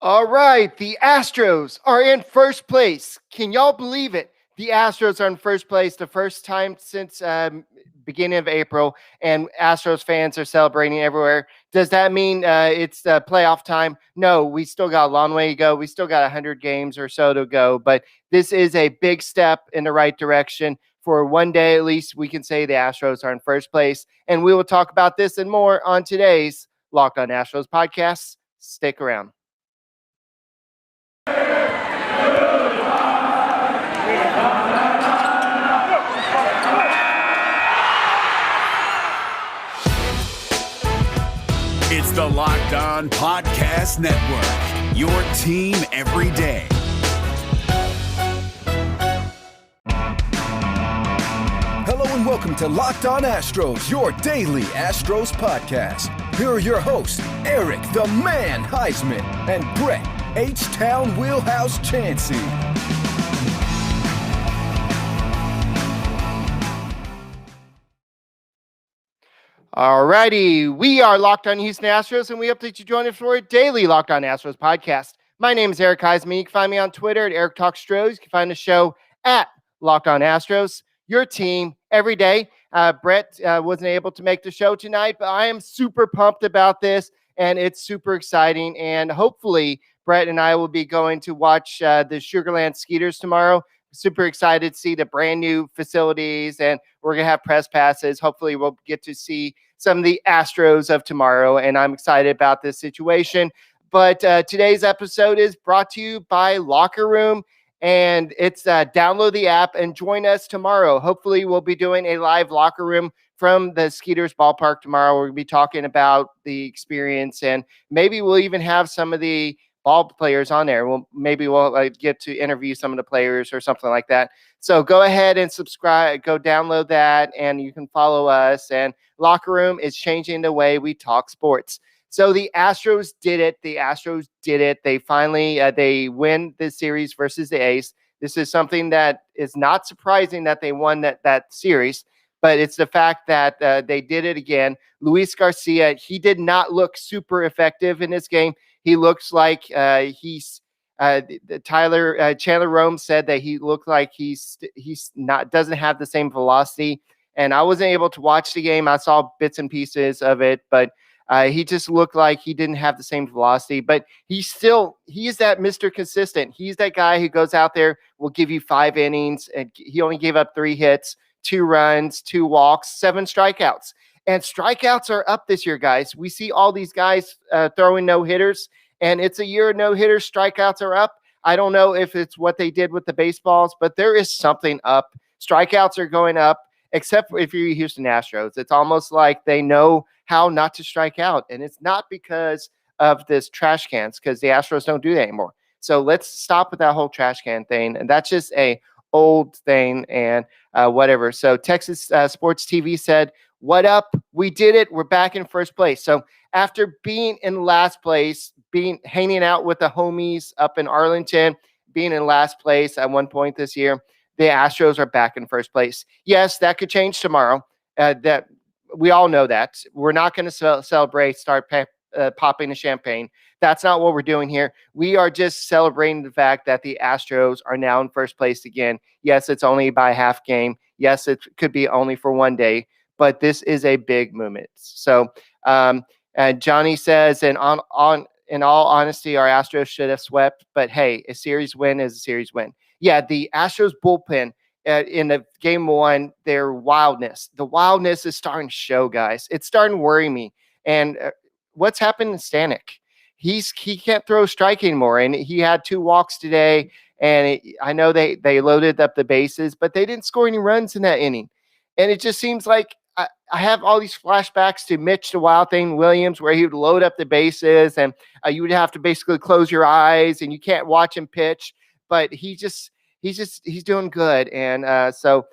All right, the Astros are in first place. Can y'all believe it? The Astros are in first place, the first time since beginning of April, and Astros fans are celebrating everywhere. Does that mean it's playoff time? No, we still got a long way to go. We still got 100 games or so to go, but this is a big step in the right direction. For one day at least, we can say the Astros are in first place, and we will talk about this and more on today's Locked On Astros podcast. Stick around. It's the Locked On Podcast Network, your team every day. Hello and welcome to Locked On Astros, your daily Astros podcast. Here are your hosts, Eric the Man Heisman and Brett H-Town Wheelhouse Chansey. All righty, we are Locked On Houston Astros, and we hope that you join us for a daily Locked On Astros podcast. My name is Eric Heisman. You can find me on Twitter at Eric Talks Stros. You can find the show at Locked On Astros, your team every day. Brett wasn't able to make the show tonight, but I am super pumped about this, and it's super exciting. And hopefully, Brett and I will be going to watch the Sugarland Skeeters tomorrow. Super excited to see the brand new facilities, and we're going to have press passes. Hopefully we'll get to see some of the Astros of tomorrow, and I'm excited about this situation. But today's episode is brought to you by Locker Room, and it's download the app and join us tomorrow. Hopefully we'll be doing a live Locker Room from the Skeeters ballpark tomorrow. We'll be talking about the experience, and maybe we'll even have some of the ball players on there. Maybe we'll get to interview some of the players or something like that. So go ahead and subscribe, go download that, and you can follow us. And Locker Room is changing the way we talk sports. So the Astros did it. They finally, they win the series versus the A's. This is something that is not surprising that they won that series, but it's the fact that they did it again. Luis Garcia, he did not look super effective in this game. He looks like Chandler Rome said that he looked like he's not doesn't have the same velocity. And I wasn't able to watch the game. I saw bits and pieces of it, but he just looked like he didn't have the same velocity. But he's that Mr. Consistent. He's that guy who goes out there, will give you 5 innings, and he only gave up 3 hits, 2 runs, 2 walks, 7 strikeouts. And strikeouts are up this year, guys. We see all these guys throwing no-hitters, and it's a year of no-hitters. Strikeouts are up. I don't know if it's what they did with the baseballs, but there is something up. Strikeouts are going up, except if you're Houston Astros. It's almost like they know how not to strike out, and it's not because of this trash cans, because the Astros don't do that anymore. So let's stop with that whole trash can thing, and that's just a old thing and whatever. So Texas Sports TV said, "What up? We did it. We're back in first place." So after being in last place, hanging out with the homies up in Arlington, being in last place at one point this year, the Astros are back in first place. Yes, that could change tomorrow. That we all know that. We're not going to celebrate, start popping the champagne. That's not what we're doing here. We are just celebrating the fact that the Astros are now in first place again. Yes, it's only by half game. Yes, it could be only for one day, but this is a big movement. So Johnny says, and in all honesty, our Astros should have swept, but hey, a series win is a series win. Yeah, the Astros bullpen in the game 1, the wildness is starting to show, guys. It's starting to worry me. And what's happened to Stanek? He can't throw a strike anymore, and he had 2 walks today. And I know they loaded up the bases, but they didn't score any runs in that inning. And it just seems like I have all these flashbacks to Mitch the Wild Thing Williams, where he would load up the bases, and you would have to basically close your eyes, and you can't watch him pitch. But he's doing good. And so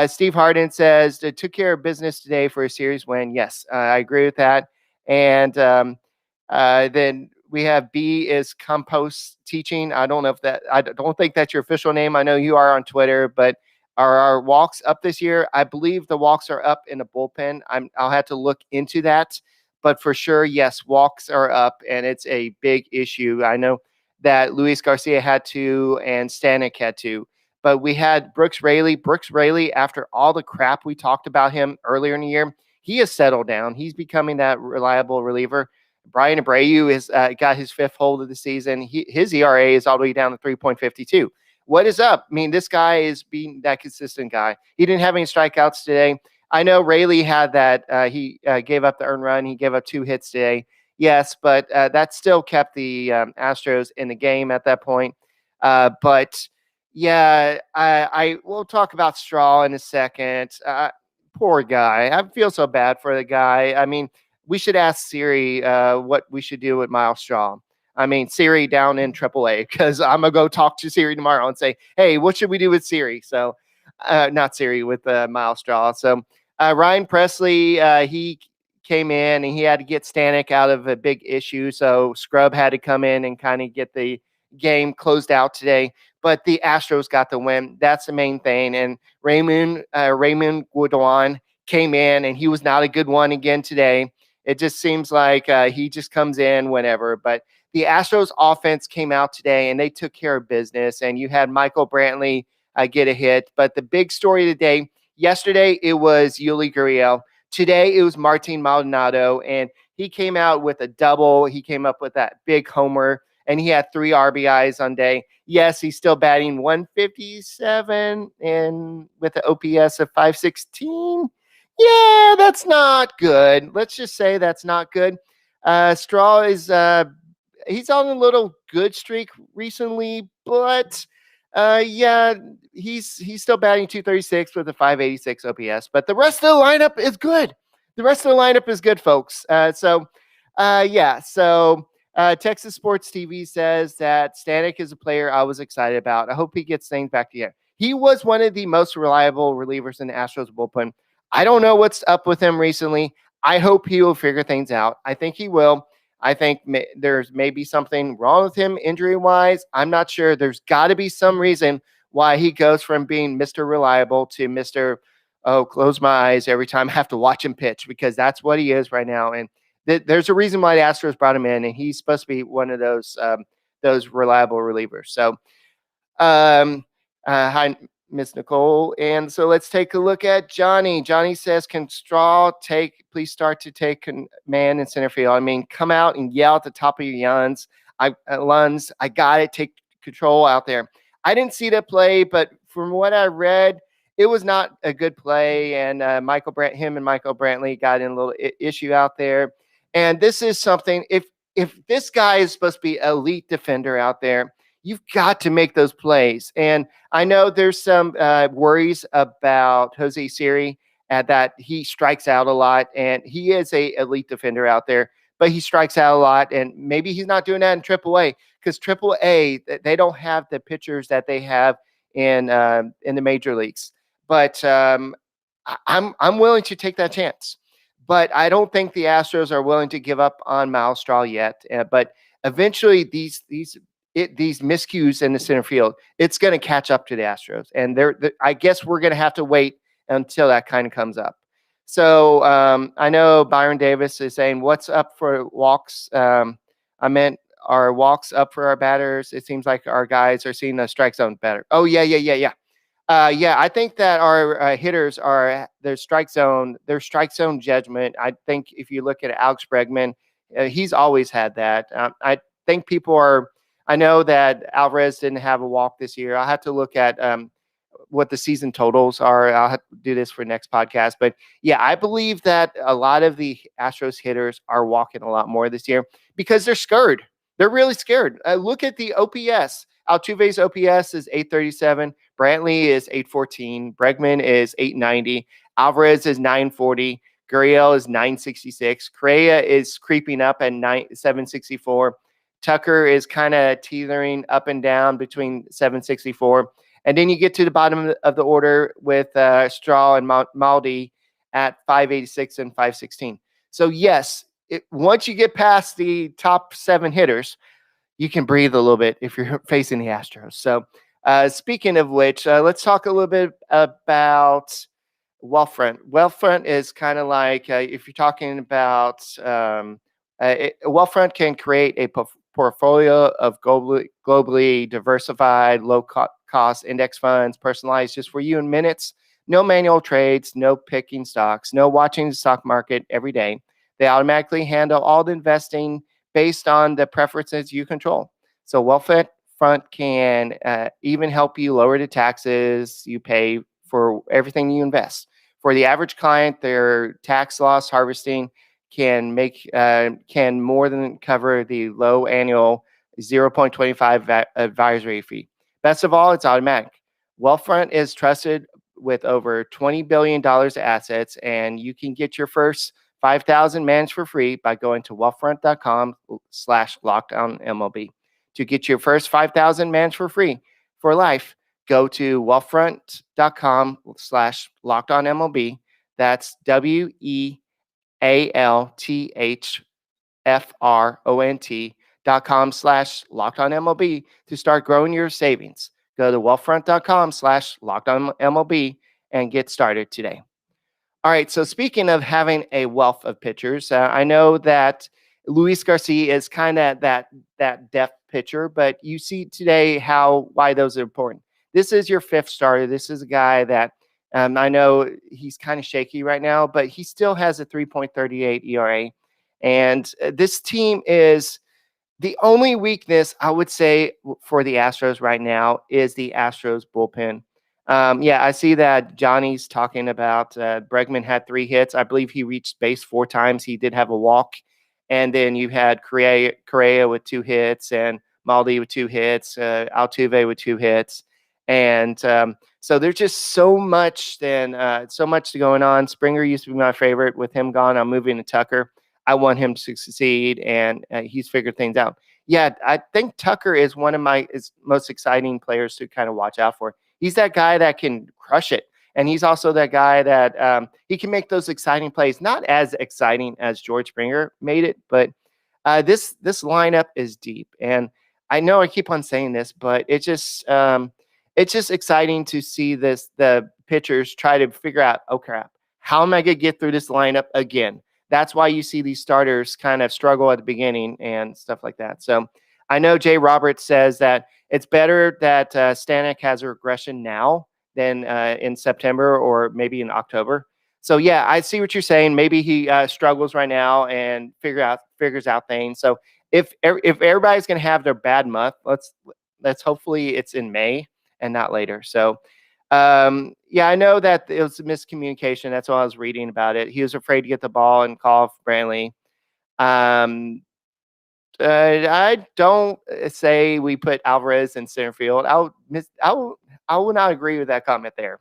Steve Harden says they took care of business today for a series win. Yes, I agree with that. And then we have B is Compost Teaching. I don't think that's your official name. I know you are on Twitter, but are our walks up this year? I believe the walks are up in the bullpen. I'll have to look into that, but for sure, yes, walks are up, and it's a big issue. I know that Luis Garcia had to and Stanek had to. But we had Brooks Raley. Brooks Raley, after all the crap we talked about him earlier in the year, he has settled down. He's becoming that reliable reliever. Brian Abreu has got his 5th hold of the season. His ERA is all the way down to 3.52. What is up? I mean, this guy is being that consistent guy. He didn't have any strikeouts today. I know Raley had that. He gave up the earned run. He gave up 2 hits today. Yes, but that still kept the Astros in the game at that point. But yeah, I will talk about Straw in a second. Poor guy. I feel so bad for the guy. I mean, we should ask Siri what we should do with Myles Straw. I mean, Siri down in AAA, because I'm going to go talk to Siri tomorrow and say, hey, what should we do with Siri? So, not Siri, with Myles Straw. So, Ryan Presley, he came in and he had to get Stanek out of a big issue. So, Scrub had to come in and kind of get the game closed out today. But the Astros got the win. That's the main thing. And Raymond Guadagnon came in, and he was not a good one again today. It just seems like he just comes in whenever. But the Astros offense came out today, and they took care of business. And you had Michael Brantley get a hit. But the big story today, yesterday, it was Yuli Gurriel. Today, it was Martin Maldonado, and he came out with a double. He came up with that big homer, and he had 3 RBIs on day. Yes, he's still batting 157 and with an OPS of 516. Yeah, that's not good. Let's just say that's not good. Straw is he's on a little good streak recently, but yeah, he's still batting 236 with a 586 OPS. But the rest of the lineup is good. The rest of the lineup is good, folks. So Texas Sports TV says that Stanek is a player I was excited about. I hope he gets things back together. He was one of the most reliable relievers in the Astros bullpen. I don't know what's up with him recently. I hope he will figure things out. I think he will. I think there's maybe something wrong with him injury-wise. I'm not sure. There's got to be some reason why he goes from being Mr. Reliable to Mr. Oh, close my eyes every time I have to watch him pitch, because that's what he is right now. And there's a reason why the Astros brought him in, and he's supposed to be one of those reliable relievers. So, hi, Miss Nicole. And so let's take a look at Johnny. Johnny says, can Straw please start to take command in center field? I mean, come out and yell at the top of your lungs. I got it. Take control out there. I didn't see that play, but from what I read, it was not a good play. And Michael Brantley got in a little issue out there. And this is something, if this guy is supposed to be an elite defender out there, you've got to make those plays. And I know there's some worries about Jose Siri that he strikes out a lot, and he is a elite defender out there, but he strikes out a lot, and maybe he's not doing that in AAA, because AAA, they don't have the pitchers that they have in the major leagues. But I'm willing to take that chance. But I don't think the Astros are willing to give up on Myles Straw yet. But eventually, these miscues in the center field, it's going to catch up to the Astros. And I guess we're going to have to wait until that kind of comes up. So I know Byron Davis is saying, what's up for walks? I meant, are walks up for our batters? It seems like our guys are seeing the strike zone better. Oh, yeah. I think that our hitters are their strike zone judgment. I think if you look at Alex Bregman, he's always had that. I think I know that Alvarez didn't have a walk this year. I'll have to look at what the season totals are. I'll have to do this for next podcast. But yeah, I believe that a lot of the Astros hitters are walking a lot more this year because they're scared. They're really scared. Look at the OPS. Altuve's OPS is 837. Brantley is 814. Bregman is 890. Alvarez is 940. Gurriel is 966. Correa is creeping up at 764. Tucker is kind of teetering up and down between 764. And then you get to the bottom of the order with Straw and Maldi at 586 and 516. So yes, once you get past the top 7 hitters, you can breathe a little bit if you're facing the Astros. So speaking of which, let's talk a little bit about Wellfront. Wellfront is kind of like if you're talking about Wellfront can create a portfolio of globally diversified, low-cost index funds, personalized just for you in minutes. No manual trades, no picking stocks, no watching the stock market every day. They automatically handle all the investing based on the preferences you control. So Wealthfront can even help you lower the taxes you pay for everything you invest. For the average client, their tax loss harvesting can more than cover the low annual 0.25 advisory fee. Best of all, it's automatic. Wealthfront is trusted with over $20 billion of assets, and you can get your first 5,000 managed for free by going to wealthfront.com/lockedonmlb. To get your first 5,000 managed for free for life, go to wealthfront.com/lockedonmlb. That's wealthfront.com/lockedonmlb to start growing your savings. Go to wealthfront.com/lockedonmlb and get started today. All right, so speaking of having a wealth of pitchers, I know that Luis Garcia is kind of that depth pitcher, but you see today why those are important. This is your fifth starter. This is a guy that I know he's kind of shaky right now, but he still has a 3.38 ERA. And this team is the only weakness, I would say, for the Astros right now is the Astros bullpen. I see that Johnny's talking about Bregman had 3 hits. I believe he reached base 4 times. He did have a walk. And then you had Correa with 2 hits and Maldi with 2 hits, Altuve with 2 hits. And so there's just so much going on. Springer used to be my favorite. With him gone, I'm moving to Tucker. I want him to succeed, and he's figured things out. Yeah, I think Tucker is one of my most exciting players to kind of watch out for. He's that guy that can crush it, and he's also that guy that he can make those exciting plays. Not as exciting as George Springer made it, but this lineup is deep. And I know I keep on saying this, but it's just exciting to see the pitchers try to figure out, oh crap, how am I going to get through this lineup again? That's why you see these starters kind of struggle at the beginning and stuff like that. So I know Jay Roberts says that it's better that Stanek has a regression now than in September or maybe in October. So yeah, I see what you're saying. Maybe he struggles right now and figures out things. So if everybody's going to have their bad month, let's hopefully it's in May and not later. So I know that it was a miscommunication. That's why I was reading about it. He was afraid to get the ball and call Brantley. I don't say we put Alvarez in center field. I will not agree with that comment there.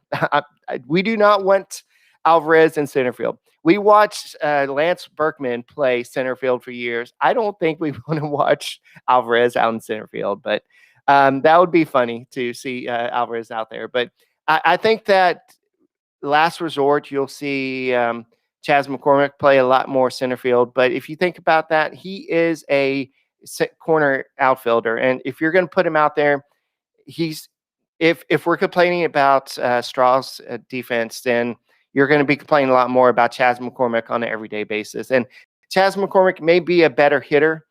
We do not want Alvarez in center field. We watched Lance Berkman play center field for years. I don't think we want to watch Alvarez out in center field, but that would be funny to see Alvarez out there. But I think that last resort, you'll see Chas McCormick play a lot more center field. But if you think about that, he is a corner outfielder. And if you're going to put him out there, if we're complaining about Straw's defense, then you're going to be complaining a lot more about Chas McCormick on an everyday basis. And Chas McCormick may be a better hitter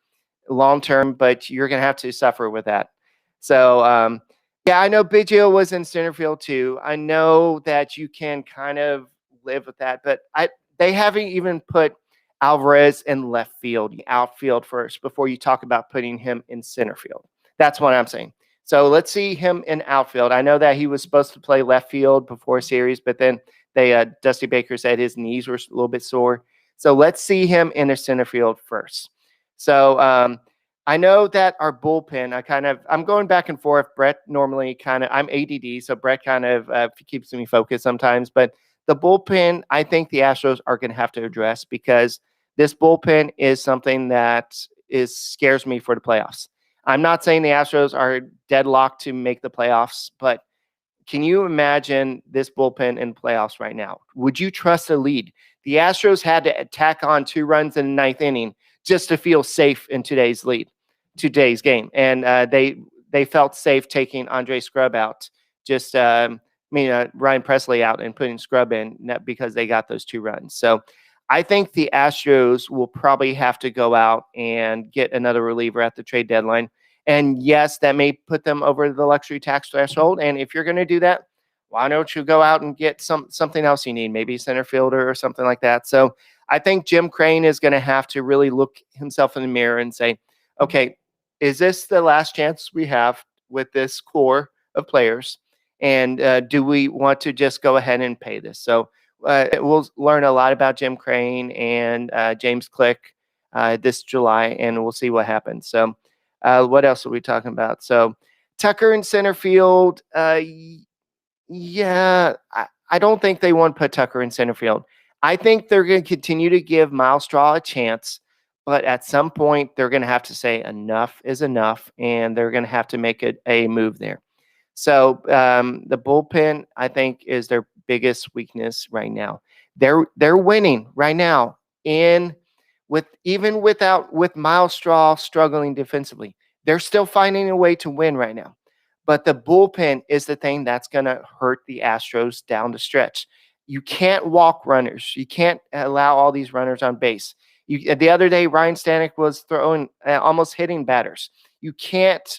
long-term, but you're going to have to suffer with that. So, I know Biggio was in center field too. I know that you can kind of live with that, but they haven't even put Alvarez in left field, outfield first, before you talk about putting him in center field. That's what I'm saying. So let's see him in outfield. I know that he was supposed to play left field before series, but then Dusty Baker said his knees were a little bit sore. So let's see him in the center field first. So, I know that our bullpen, I'm going back and forth. Brett normally I'm ADD, so Brett kind of keeps me focused sometimes. But the bullpen, I think the Astros are going to have to address, because this bullpen is something that scares me for the playoffs. I'm not saying the Astros are deadlocked to make the playoffs, but can you imagine this bullpen in playoffs right now? Would you trust a lead? The Astros had to tack on 2 runs in the 9th inning just to feel safe in today's game. And they felt safe taking Andre Scrub out, Ryan Presley out and putting Scrub in, because they got those 2 runs. So I think the Astros will probably have to go out and get another reliever at the trade deadline. And yes, that may put them over the luxury tax threshold. And if you're going to do that, why don't you go out and get something else you need, maybe center fielder or something like that. So I think Jim Crane is going to have to really look himself in the mirror and say, okay, is this the last chance we have with this core of players? And do we want to just go ahead and pay this? So we'll learn a lot about Jim Crane and James Click this July, and we'll see what happens. So what else are we talking about? So Tucker in center field. Yeah, I don't think they want to put Tucker in center field. I think they're going to continue to give Myles Straw a chance, but at some point they're going to have to say enough is enough, and they're going to have to make a move there. So the bullpen, I think, is their biggest weakness right now. They're winning right now with Myles Straw struggling defensively. They're still finding a way to win right now. But the bullpen is the thing that's going to hurt the Astros down the stretch. You can't walk runners. You can't allow all these runners on base. The other day, Ryne Stanek was throwing, almost hitting batters. You can't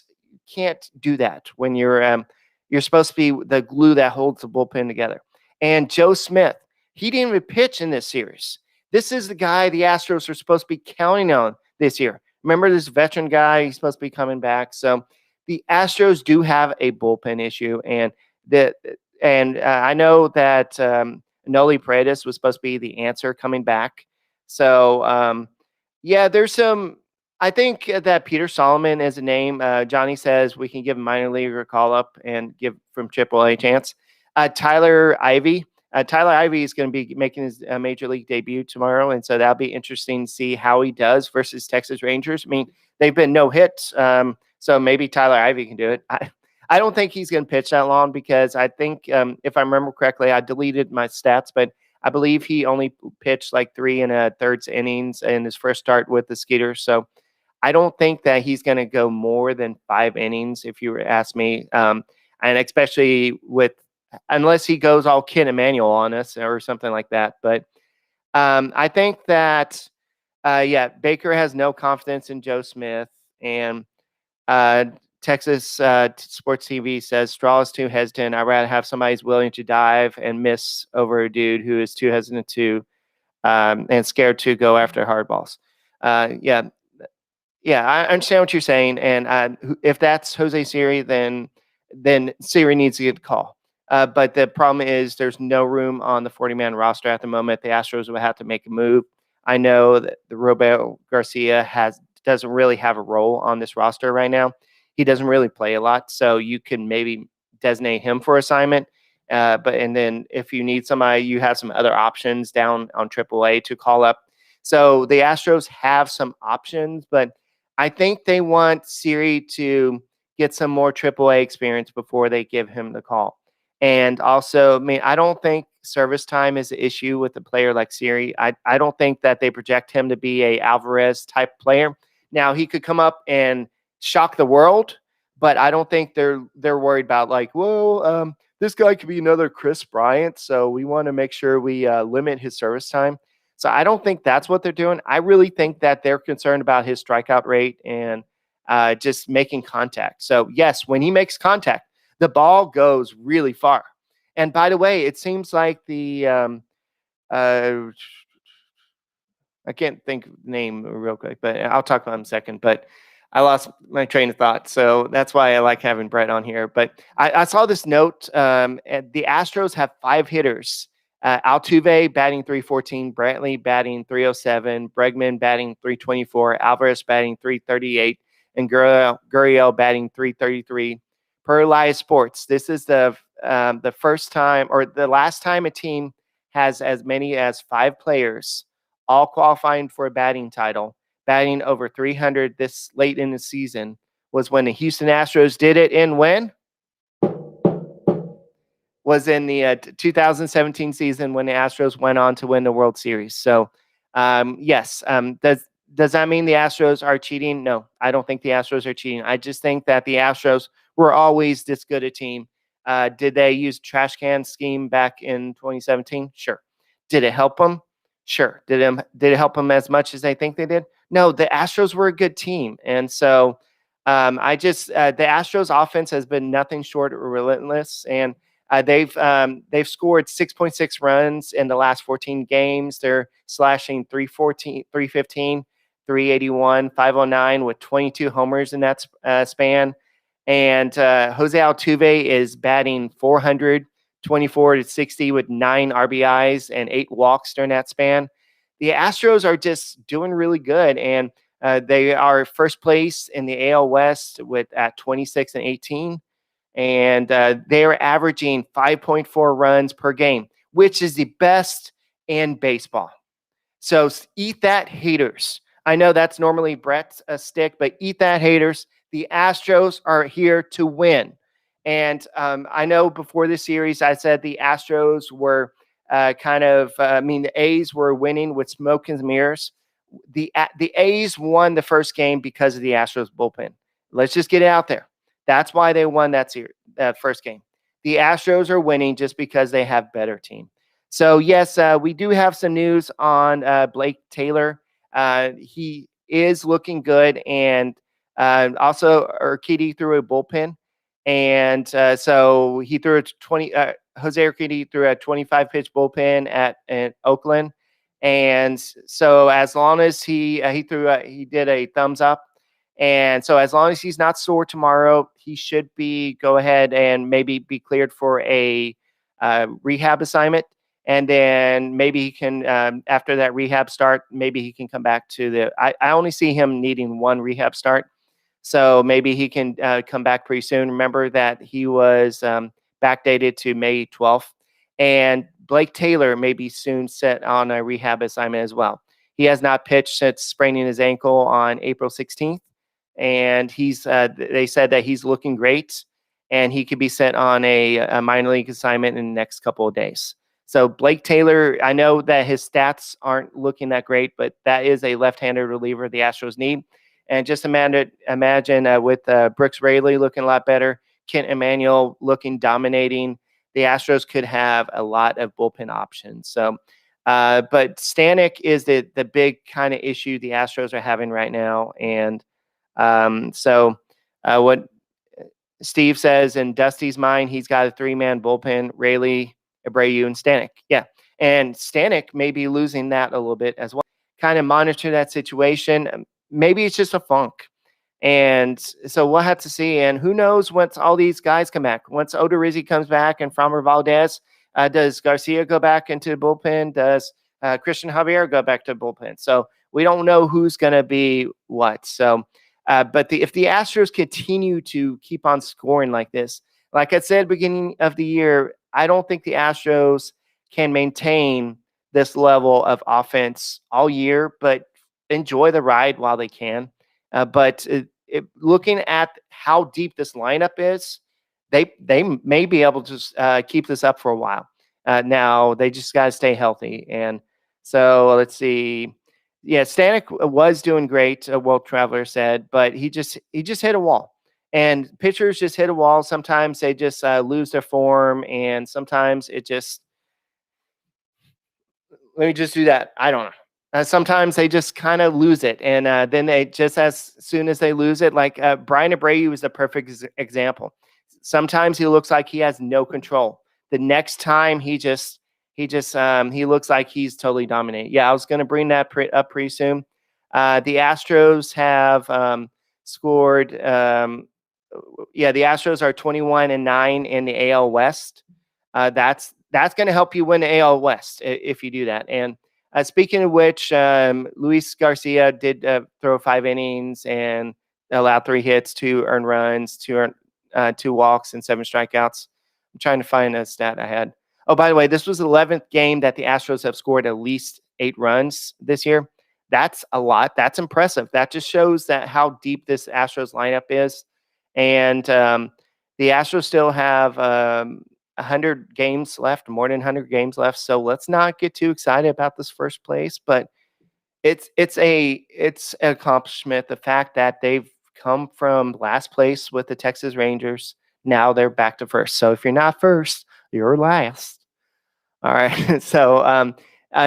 do that when you're supposed to be the glue that holds the bullpen together. And Joe Smith, he didn't even pitch in this series. This is the guy the Astros are supposed to be counting on this year. Remember this veteran guy? He's supposed to be coming back. So the Astros do have a bullpen issue, and I know that Noli Paredes was supposed to be the answer coming back. So there's some. I think that Peter Solomon is a name. Johnny says we can give a minor leaguer a call up and give from AAA a chance. Tyler Ivey. Tyler Ivey is going to be making his major league debut tomorrow, and so that'll be interesting to see how he does versus Texas Rangers. I mean, they've been no hits. So maybe Tyler Ivey can do it. I don't think he's going to pitch that long because I think, if I remember correctly, I deleted my stats, but I believe he only pitched like 3 1/3 innings in his first start with the Skeeters. So I don't think that he's going to go more than 5 innings, if you were to ask me. And especially unless he goes all Ken Emmanuel on us or something like that. But I think that, Baker has no confidence in Joe Smith, and Texas Sports TV says Straw is too hesitant. I'd rather have somebody who's willing to dive and miss over a dude who is too hesitant to and scared to go after hard balls. I understand what you're saying. And if that's Jose Siri, then Siri needs to get the call. But the problem is there's no room on the 40-man roster at the moment. The Astros will have to make a move. I know that the Roberto Garcia doesn't really have a role on this roster right now. He doesn't really play a lot, so you can maybe designate him for assignment. And then if you need somebody, you have some other options down on AAA to call up. So the Astros have some options, but I think they want Siri to get some more AAA experience before they give him the call. And also, I mean, I don't think service time is an issue with a player like Siri. I don't think that they project him to be a Alvarez type player. Now, he could come up and shock the world, but I don't think they're worried about this guy could be another Chris Bryant, so we want to make sure we limit his service time. So I don't think that's what they're doing. I really think that they're concerned about his strikeout rate and just making contact. So yes, when he makes contact, the ball goes really far. And by the way, it seems like I can't think of the name real quick, but I'll talk about him in a second. But I lost my train of thought, so that's why I like having Brett on here. But I saw this note. The Astros have 5 hitters. Altuve batting .314, Brantley batting .307, Bregman batting .324, Alvarez batting .338, and Gurriel batting .333. Per Live Sports, this is the first time or the last time a team has as many as 5 players all qualifying for a batting title, batting over 300 this late in the season, was when the Houston Astros did it in when? Was in the 2017 season when the Astros went on to win the World Series. So, yes. Does that mean the Astros are cheating? No, I don't think the Astros are cheating. I just think that the Astros were always this good a team. Did they use trash can scheme back in 2017? Sure. Did it help them? Sure. Did it help them as much as they think they did? No, the Astros were a good team. And so the Astros offense has been nothing short of relentless. And they've scored 6.6 runs in the last 14 games. They're slashing 314, 315, 381, 509 with 22 homers in that span. And Jose Altuve is batting 400, 24 to 60 with 9 RBIs and 8 walks during that span. The Astros are just doing really good, and they are first place in the AL West at 26 and 18, and they are averaging 5.4 runs per game, which is the best in baseball. So eat that, haters. I know that's normally Brett's stick, but eat that, haters. The Astros are here to win. And I know before this series, I said the Astros were the A's were winning with smoke and mirrors. The A's won the first game because of the Astros bullpen. Let's just get it out there. That's why they won that first game. The Astros are winning just because they have better team. So, yes, we do have some news on Blake Taylor. He is looking good, and also Urquidy threw a bullpen. And so he threw a Jose Urquidy threw a 25-pitch bullpen at Oakland. And so as long as he did a thumbs up. And so as long as he's not sore tomorrow, he should go ahead and maybe be cleared for a rehab assignment. And then maybe he can, after that rehab start, maybe he can come back to I only see him needing one rehab start. So maybe he can come back pretty soon. Remember that he was backdated to May 12th. And Blake Taylor may be soon set on a rehab assignment as well. He has not pitched since spraining his ankle on April 16th. And they said that he's looking great. And he could be set on a minor league assignment in the next couple of days. So Blake Taylor, I know that his stats aren't looking that great, but that is a left-handed reliever the Astros need. And just imagine with Brooks Raley looking a lot better, Kent Emanuel looking dominating, the Astros could have a lot of bullpen options. So, but Stanek is the big kind of issue the Astros are having right now. And what Steve says in Dusty's mind, he's got a 3-man bullpen, Raley, Abreu, and Stanek. Yeah. And Stanek may be losing that a little bit as well. Kind of monitor that situation. Maybe it's just a funk. And so we'll have to see. And who knows once all these guys come back. Once Odorizzi comes back and Framber Valdez, does Garcia go back into the bullpen? Does Christian Javier go back to the bullpen? So we don't know who's going to be what. So, but if the Astros continue to keep on scoring like this, like I said, beginning of the year, I don't think the Astros can maintain this level of offense all year, but enjoy the ride while they can. But looking at how deep this lineup is, they may be able to keep this up for a while. Now they just got to stay healthy. And so let's see. Yeah, Stanek was doing great, World Traveler said, but he just hit a wall. And pitchers just hit a wall. Sometimes they just lose their form, and sometimes it just – let me just do that. I don't know. Sometimes they just kind of lose it, and then they just as soon as they lose it, like Brian Abreu is the perfect example. Sometimes he looks like he has no control. The next time he looks like he's totally dominating. Yeah, I was going to bring that up pretty soon. The Astros have scored. The Astros are 21-9 in the AL West. That's going to help you win the AL West if you do that. And speaking of which, Luis Garcia did throw 5 innings and allowed 3 hits, 2 earned runs, 2 walks, and 7 strikeouts. I'm trying to find a stat I had. Oh, by the way, this was the 11th game that the Astros have scored at least 8 runs this year. That's a lot. That's impressive. That just shows that how deep this Astros lineup is. And the Astros still have 100 games left, more than 100 games left. So let's not get too excited about this first place. But it's an accomplishment. The fact that they've come from last place with the Texas Rangers, now they're back to first. So if you're not first, you're last. All right. So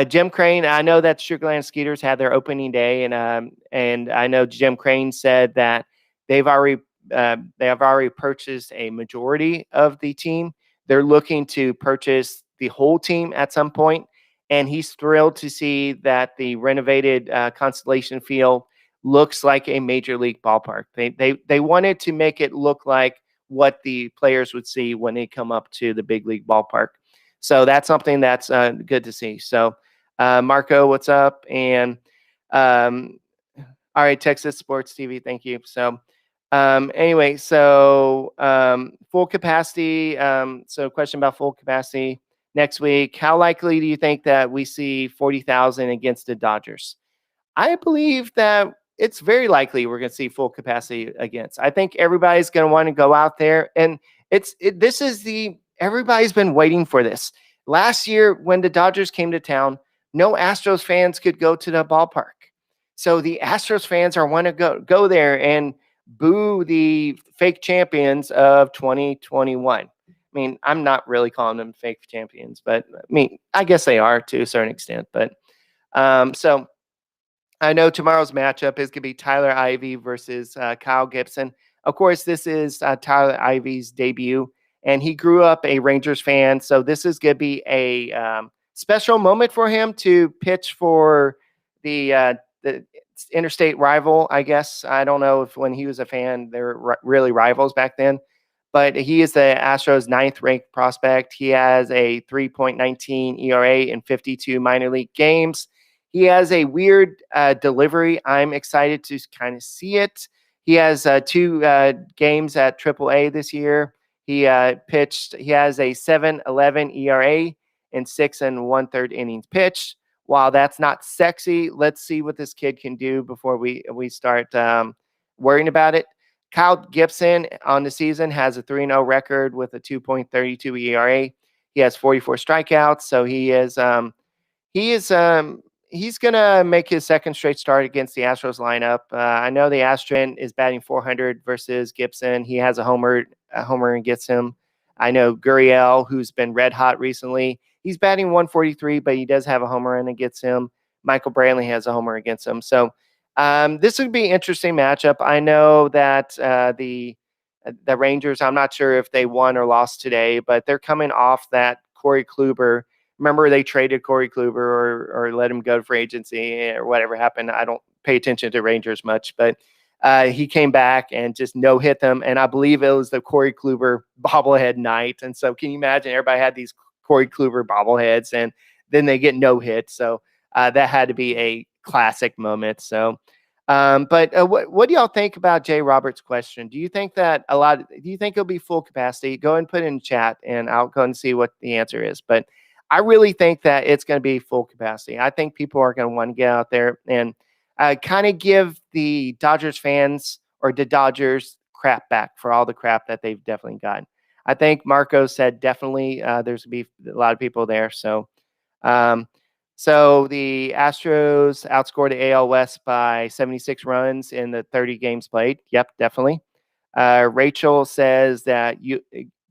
Jim Crane, I know that Sugarland Skeeters had their opening day, and I know Jim Crane said that they have already purchased a majority of the team. They're looking to purchase the whole team at some point, and he's thrilled to see that the renovated Constellation Field looks like a major league ballpark. They wanted to make it look like what the players would see when they come up to the big league ballpark. So that's something that's good to see. So, Marco, what's up? And all right, Texas Sports TV, thank you. So, anyway, so full capacity. So, question about full capacity next week. How likely do you think that we see 40,000 against the Dodgers? I believe that it's very likely we're going to see full capacity against. I think everybody's going to want to go out there, and everybody's been waiting for this. Last year, when the Dodgers came to town, no Astros fans could go to the ballpark. So the Astros fans want to go there and boo the fake champions of 2021. I mean, I'm not really calling them fake champions, but I mean, I guess they are to a certain extent. But so I know tomorrow's matchup is going to be Tyler Ivey versus Kyle Gibson. Of course, this is Tyler Ivey's debut, and he grew up a Rangers fan. So this is going to be a special moment for him to pitch for the interstate rival, I guess. I don't know if when he was a fan, they were really rivals back then. But he is the Astros' 9th ranked prospect. He has a 3.19 ERA in 52 minor league games. He has a weird delivery. I'm excited to kind of see it. He has 2 games at AAA this year. He pitched. He has a 7.11 ERA and 6 1/3 innings pitched. While that's not sexy, let's see what this kid can do before we start worrying about it. Kyle Gibson on the season has a 3-0 record with a 2.32 ERA. He has 44 strikeouts, so he's going to make his second straight start against the Astros lineup. I know the Astros is batting 400 versus Gibson. He has a homer and gets him. I know Gurriel, who's been red hot recently, he's batting 143, but he does have a homer and it gets him. Michael Brantley has a homer against him. So this would be an interesting matchup. I know that the Rangers, I'm not sure if they won or lost today, but they're coming off that Corey Kluber. Remember, they traded Corey Kluber or let him go to free agency or whatever happened. I don't pay attention to Rangers much, but he came back and just no-hit them. And I believe it was the Corey Kluber bobblehead night. And so can you imagine everybody had these Corey Kluber bobbleheads and then they get no-hit. So that had to be a classic moment. So, but what do y'all think about Jay Roberts' question? Do you think that do you think it'll be full capacity? Go and put it in chat and I'll go and see what the answer is. But I really think that it's going to be full capacity. I think people are going to want to get out there and kind of give the Dodgers fans or the Dodgers crap back for all the crap that they've definitely gotten. I think Marco said definitely there's going to be a lot of people there. So, so the Astros outscored the AL West by 76 runs in the 30 games played. Yep, definitely. Rachel says that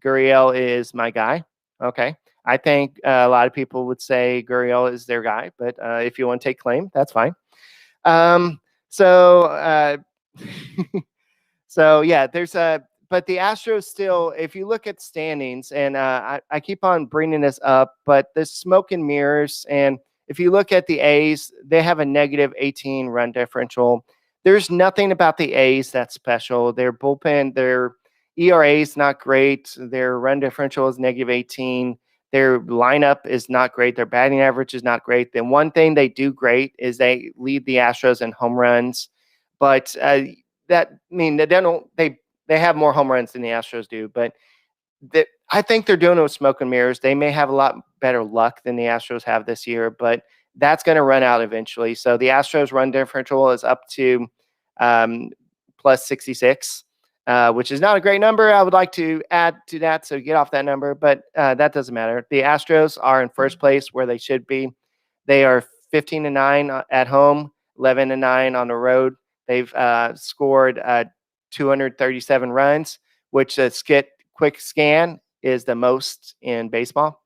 Gurriel is my guy. Okay. I think a lot of people would say Gurriel is their guy, but if you want to take claim, that's fine. So yeah, but the Astros still, if you look at standings, and I keep on bringing this up, but there's smoke and mirrors. And if you look at the A's, they have a negative 18 run differential. There's nothing about the A's that's special. Their bullpen, their ERA is not great. Their run differential is negative 18. Their lineup is not great. Their batting average is not great. The one thing they do great is they lead the Astros in home runs. But they have more home runs than the Astros do. But I think they're doing it with smoke and mirrors. They may have a lot better luck than the Astros have this year, but that's going to run out eventually. So the Astros run differential is up to plus 66. Which is not a great number. I would like to add to that, so get off that number, but that doesn't matter. The Astros are in first place where they should be. They are 15-9 at home, 11-9 on the road. They've scored 237 runs, which quick scan is the most in baseball.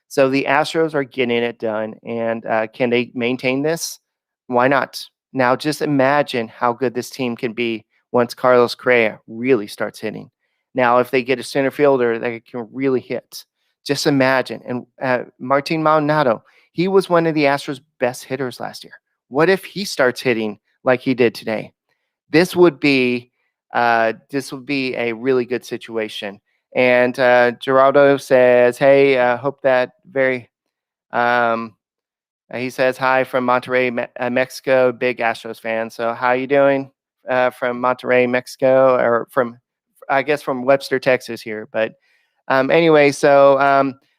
So the Astros are getting it done. And can they maintain this? Why not? Now, just imagine how good this team can be once Carlos Correa really starts hitting. Now, if they get a center fielder that can really hit, just imagine. And Martin Maldonado, he was one of the Astros' best hitters last year. What if he starts hitting like he did today? This would be a really good situation. And Geraldo says, "Hey, hope that very." He says hi from Monterrey, Mexico. Big Astros fan. So how you doing from Monterrey, Mexico, or I guess from Webster, Texas here. But anyway, so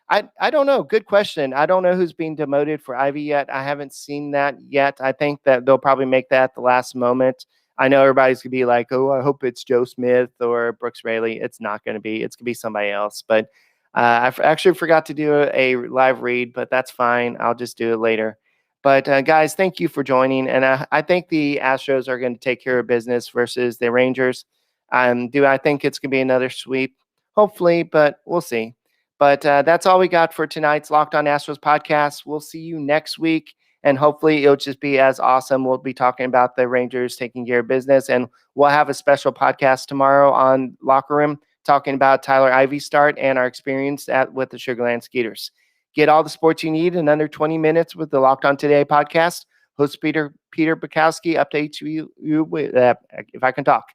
I don't know. Good question. I don't know who's being demoted for Ivy yet. I haven't seen that yet. I think that they'll probably make that at the last moment. I know everybody's going to be like, oh, I hope it's Joe Smith or Brooks Raley. It's not going to be. It's going to be somebody else. But I actually forgot to do a live read, but that's fine. I'll just do it later. But guys, thank you for joining. And I think the Astros are going to take care of business versus the Rangers. Do I think it's going to be another sweep? Hopefully, but we'll see. But that's all we got for tonight's Locked On Astros podcast. We'll see you next week. And hopefully it'll just be as awesome. We'll be talking about the Rangers taking care of business. And we'll have a special podcast tomorrow on Locker Room talking about Tyler Ivey's start and our experience with the Sugarland Skeeters. Get all the sports you need in under 20 minutes with the Locked On Today podcast. Host Peter Bukowski updates you with, if I can talk,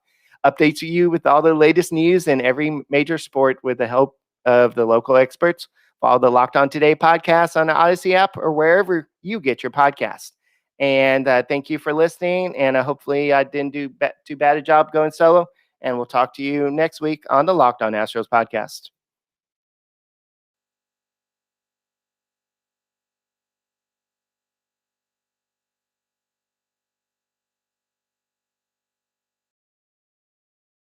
updates you with all the latest news in every major sport with the help of the local experts. Follow the Locked On Today podcast on the Odyssey app or wherever you get your podcast. And thank you for listening. And hopefully I didn't do too bad a job going solo. And we'll talk to you next week on the Locked On Astros podcast.